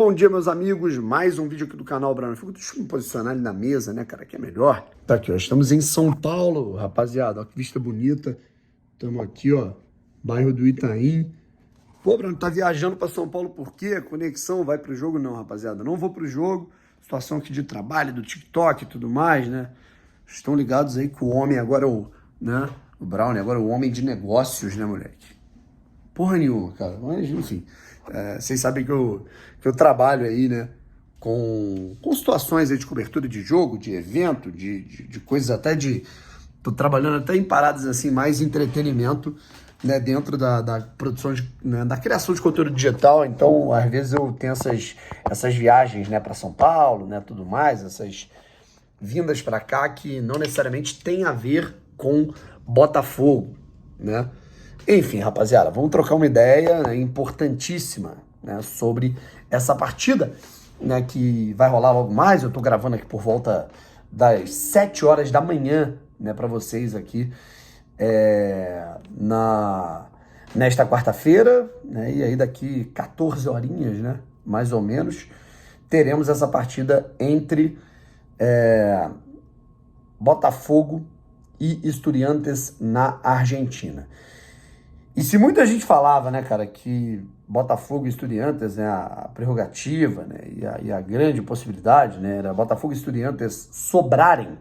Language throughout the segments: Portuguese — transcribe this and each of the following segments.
bom dia, meus amigos. Mais um vídeo aqui do canal Brano Fico. Deixa eu me posicionar ali na mesa, né, cara, que é melhor. Tá aqui, ó. Estamos em São Paulo, rapaziada. Ó, que vista bonita. Estamos aqui, ó. Bairro do Itaim. Pô, Brano, tá viajando pra São Paulo por quê? Conexão vai pro jogo? Não, rapaziada. Não vou pro jogo. Situação aqui de trabalho, do TikTok e tudo mais, né? Estão ligados aí que o homem agora é o, né? O Brown agora é o homem de negócios, né, moleque? Porra nenhuma, cara. Mas, enfim. Vocês sabem que eu trabalho aí, né, com situações aí de cobertura de jogo, de evento, de coisas até de... Tô trabalhando até em paradas assim, mais entretenimento, né, dentro da produção, né, da criação de conteúdo digital. Então, às vezes eu tenho essas viagens, né, para São Paulo, né, tudo mais, essas vindas para cá que não necessariamente tem a ver com Botafogo, né? Enfim, rapaziada, vamos trocar uma ideia, né, importantíssima, né, sobre essa partida, né, que vai rolar logo mais. Eu tô gravando aqui por volta das 7 horas da manhã, né, para vocês aqui, nesta quarta-feira, né, e aí daqui 14 horinhas, né, mais ou menos, teremos essa partida entre Botafogo e Estudiantes na Argentina. E se muita gente falava, né, cara, que Botafogo e Estudiantes, né, a prerrogativa, né, e a grande possibilidade, né, era Botafogo e Estudiantes sobrarem,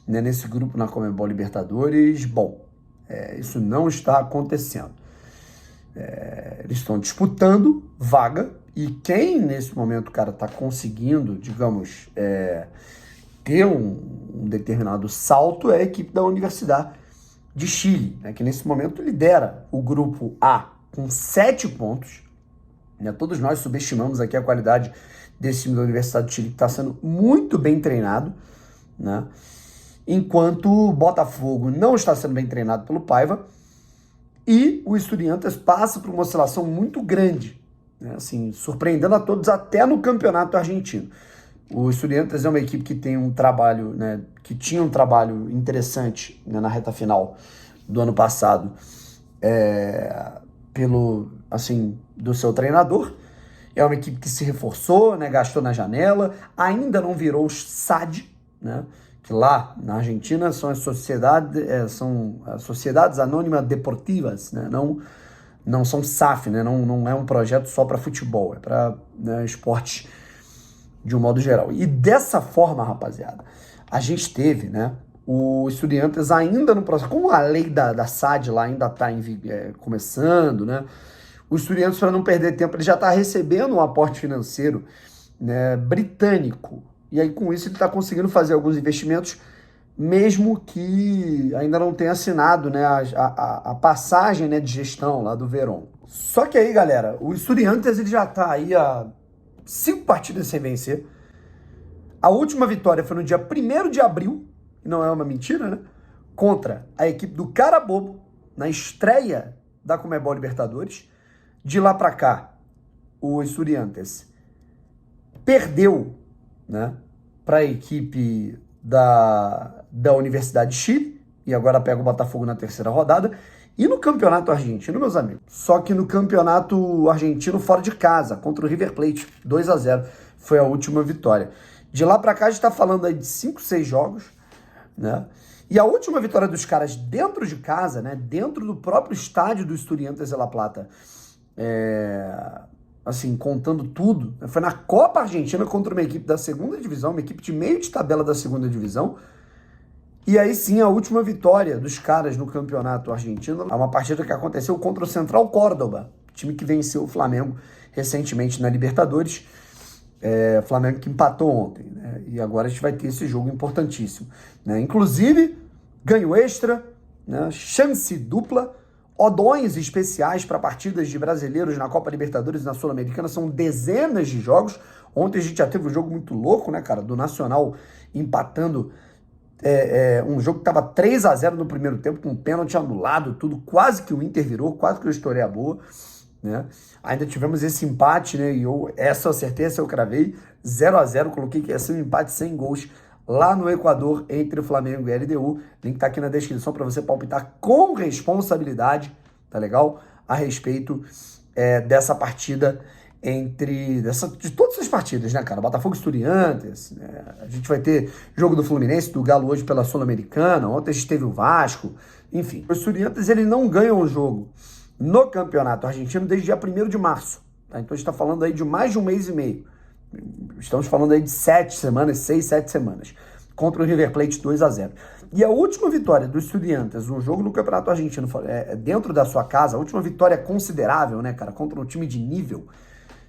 né, nesse grupo na Conmebol Libertadores, bom, isso não está acontecendo. Eles estão disputando vaga e quem nesse momento, cara, está conseguindo, digamos, ter um determinado salto é a equipe da Universidade de Chile, né, que nesse momento lidera o grupo A com 7 pontos. Né, todos nós subestimamos aqui a qualidade desse time da Universidade de Chile, que está sendo muito bem treinado, né, enquanto o Botafogo não está sendo bem treinado pelo Paiva e o Estudiantes passa por uma oscilação muito grande, né, assim, surpreendendo a todos até no campeonato argentino. O Estudiantes é uma equipe que tem um trabalho, né, que tinha um trabalho interessante, né, na reta final do ano passado, do seu treinador. É uma equipe que se reforçou, né, gastou na janela, ainda não virou o SAD, né, que lá na Argentina são as Sociedades Anônimas Deportivas, né, não são SAF, né, não é um projeto só para futebol, é para, né, esporte de um modo geral. E dessa forma, rapaziada, a gente teve, né, o Estudiantes ainda no processo, como a lei da SAD lá ainda está começando, né, o Estudiantes, para não perder tempo, ele já está recebendo um aporte financeiro, né, britânico, e aí com isso ele está conseguindo fazer alguns investimentos, mesmo que ainda não tenha assinado, né, a passagem, né, de gestão lá do Verón. Só que aí, galera, o Estudiantes ele já está aí há 5 partidas sem vencer. A última vitória foi no dia 1º de abril, e não é uma mentira, né? Contra a equipe do Carabobo, na estreia da Conmebol Libertadores. De lá para cá, o Estudiantes perdeu, né, para a equipe da Universidade de Chile, e agora pega o Botafogo na 3ª rodada. E no campeonato argentino, meus amigos, só que no campeonato argentino fora de casa, contra o River Plate, 2-0, foi a última vitória. De lá pra cá a gente tá falando aí de 5, 6 jogos, né? E a última vitória dos caras dentro de casa, né, dentro do próprio estádio do Estudiantes de La Plata, assim, contando tudo, foi na Copa Argentina contra uma equipe da 2ª divisão, uma equipe de meio de tabela da 2ª divisão. E aí sim, a última vitória dos caras no campeonato argentino é uma partida que aconteceu contra o Central Córdoba, time que venceu o Flamengo recentemente na Libertadores. Flamengo que empatou ontem, né? E agora a gente vai ter esse jogo importantíssimo, né? Inclusive, ganho extra, né? Chance dupla, odões especiais para partidas de brasileiros na Copa Libertadores e na Sul-Americana, são dezenas de jogos. Ontem a gente já teve um jogo muito louco, né, cara, do Nacional empatando um jogo que estava 3-0 no primeiro tempo, com um pênalti anulado, tudo, quase que o Inter virou, quase que eu estourei a boa, né? Ainda tivemos esse empate, né? E essa eu acertei, essa eu cravei, 0-0, coloquei que ia ser um empate sem gols lá no Equador, entre o Flamengo e a LDU. Link tá aqui na descrição para você palpitar com responsabilidade, tá legal? A respeito dessa partida de todas essas partidas, né, cara? Botafogo e Estudiantes, né? A gente vai ter jogo do Fluminense, do Galo hoje pela Sul-Americana, ontem a gente teve o Vasco, enfim. O Estudiantes, ele não ganha um jogo no Campeonato Argentino desde dia 1º de março, tá? Então a gente está falando aí de mais de um mês e meio. Estamos falando aí de 7 semanas, 6, 7 semanas, contra o River Plate 2-0. E a última vitória do Estudiantes, um jogo no Campeonato Argentino, dentro da sua casa, a última vitória considerável, né, cara, contra um time de nível,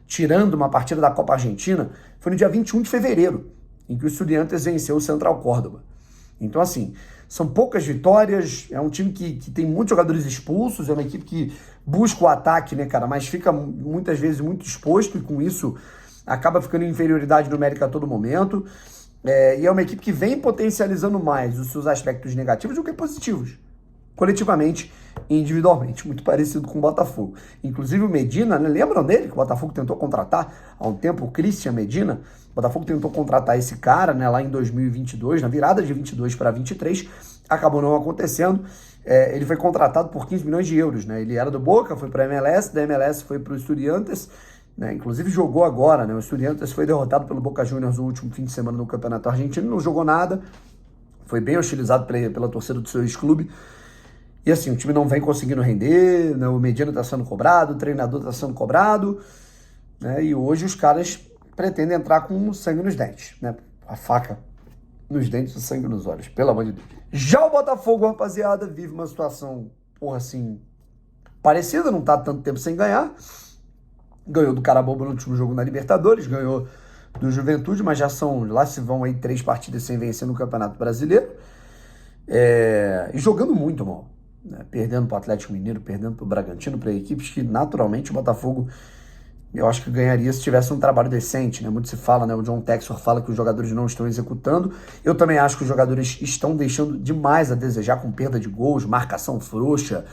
tirando uma partida da Copa Argentina, foi no dia 21 de fevereiro, em que o Estudiantes venceu o Central Córdoba. Então, assim, são poucas vitórias, é um time que tem muitos jogadores expulsos, é uma equipe que busca o ataque, né, cara, mas fica muitas vezes muito exposto e com isso acaba ficando em inferioridade numérica a todo momento. E é uma equipe que vem potencializando mais os seus aspectos negativos do que positivos, coletivamente e individualmente, muito parecido com o Botafogo. Inclusive o Medina, né, lembram dele que o Botafogo tentou contratar há um tempo, o Christian Medina? O Botafogo tentou contratar esse cara, né, lá em 2022, na virada de 22 para 23, acabou não acontecendo. Ele foi contratado por 15 milhões de euros, né? Ele era do Boca, foi para a MLS, da MLS foi para o Estudiantes, né? Inclusive jogou agora, né? O Estudiantes foi derrotado pelo Boca Juniors no último fim de semana no Campeonato Argentino, não jogou nada, foi bem hostilizado pela torcida do seu ex-clube. E assim, o time não vem conseguindo render, né? O Medina está sendo cobrado, o treinador está sendo cobrado, né? E hoje os caras pretendem entrar com sangue nos dentes, né? A faca nos dentes e o sangue nos olhos, pelo amor de Deus. Já o Botafogo, rapaziada, vive uma situação, porra, assim, parecida, não tá tanto tempo sem ganhar. Ganhou do Carabobo no último jogo na Libertadores, ganhou do Juventude, mas lá se vão aí 3 partidas sem vencer no Campeonato Brasileiro. E jogando muito mal, né? Perdendo para o Atlético Mineiro, perdendo para o Bragantino, para equipes que naturalmente o Botafogo, eu acho que ganharia se tivesse um trabalho decente, né? Muito se fala, né? O John Textor fala que os jogadores não estão executando. Eu também acho que os jogadores estão deixando demais a desejar, com perda de gols, marcação frouxa,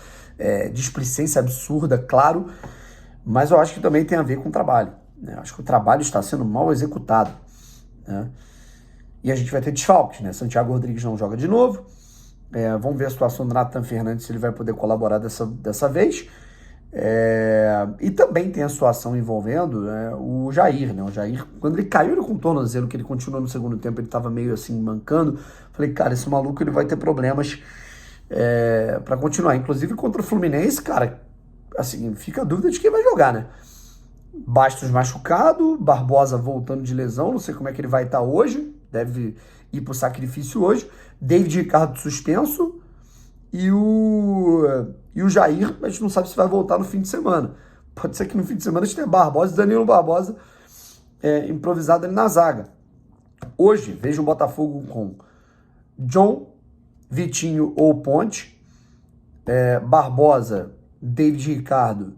displicência absurda, claro. Mas eu acho que também tem a ver com o trabalho, né? Acho que o trabalho está sendo mal executado, né? E a gente vai ter desfalques, né? Santiago Rodrigues não joga de novo. Vamos ver a situação do Nathan Fernandes, se ele vai poder colaborar dessa vez. E também tem a situação envolvendo o Jair, né? O Jair, quando ele caiu com o tornozelo, que ele continuou no segundo tempo, ele estava meio assim mancando. Falei, cara, esse maluco ele vai ter problemas para continuar. Inclusive contra o Fluminense, cara, assim, fica a dúvida de quem vai jogar, né? Bastos machucado, Barbosa voltando de lesão, não sei como é que ele vai estar hoje, deve ir pro sacrifício hoje. David Ricardo suspenso e o Jair, a gente não sabe se vai voltar no fim de semana. Pode ser que no fim de semana a gente tenha Barbosa e Danilo Barbosa improvisado ali na zaga. Hoje, vejo o Botafogo com John, Vitinho ou Ponte, Barbosa, David Ricardo,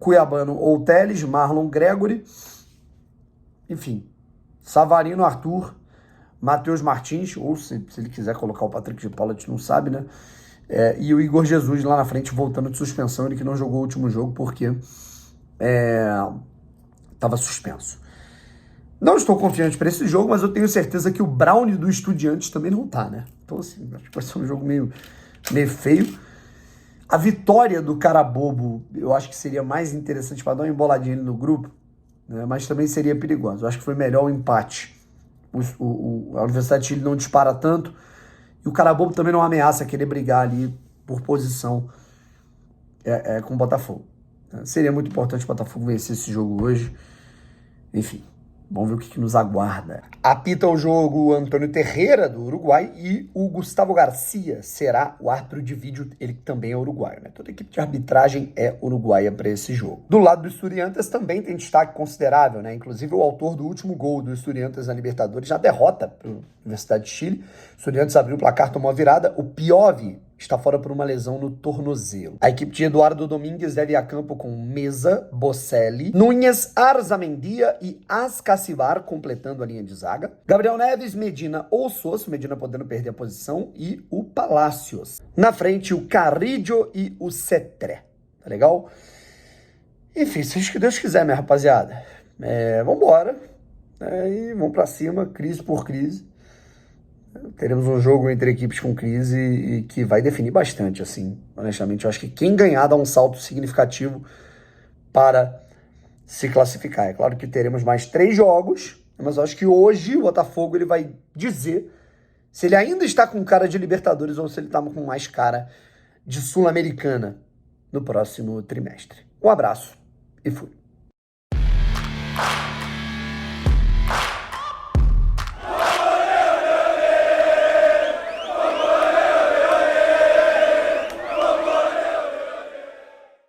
Cuiabano ou Teles, Marlon Gregory, enfim, Savarino, Arthur, Matheus Martins, ou se ele quiser colocar o Patrick de Paula, a gente não sabe, né? E o Igor Jesus lá na frente, voltando de suspensão, ele que não jogou o último jogo porque estava suspenso. Não estou confiante para esse jogo, mas eu tenho certeza que o Brownie do Estudiantes também não tá, né? Então, assim, acho que vai ser um jogo meio feio. A vitória do Carabobo, eu acho que seria mais interessante para dar uma emboladinha ali no grupo, né? Mas também seria perigoso. Eu acho que foi melhor o empate. A Universidade de Chile não dispara tanto e o Carabobo também não ameaça querer brigar ali por posição com o Botafogo. Seria muito importante o Botafogo vencer esse jogo hoje. Enfim, vamos ver o que nos aguarda. Apita o jogo Antônio Terreira, do Uruguai, e o Gustavo Garcia será o árbitro de vídeo, ele que também é uruguaio, né? Toda a equipe de arbitragem é uruguaia para esse jogo. Do lado do Estudiantes também tem destaque considerável, né? Inclusive o autor do último gol do Estudiantes na Libertadores, na derrota para a Universidade de Chile. O Estudiantes abriu o placar, tomou a virada. O Piovi está fora por uma lesão no tornozelo. A equipe de Eduardo Domingues deve ir a campo com Mesa, Bocelli, Núñez, Arzamendia e Ascacibar completando a linha de zaga. Gabriel Neves, Medina ou Sosso, Medina podendo perder a posição, e o Palacios. Na frente, o Carrillo e o Cetré. Tá legal? Enfim, seja o que Deus quiser, minha rapaziada. Vambora. E vamos pra cima, crise por crise. Teremos um jogo entre equipes com crise e que vai definir bastante, assim. Honestamente, eu acho que quem ganhar dá um salto significativo para se classificar. É claro que teremos mais 3 jogos, mas eu acho que hoje o Botafogo ele vai dizer se ele ainda está com cara de Libertadores ou se ele está com mais cara de Sul-Americana no próximo trimestre. Um abraço e fui.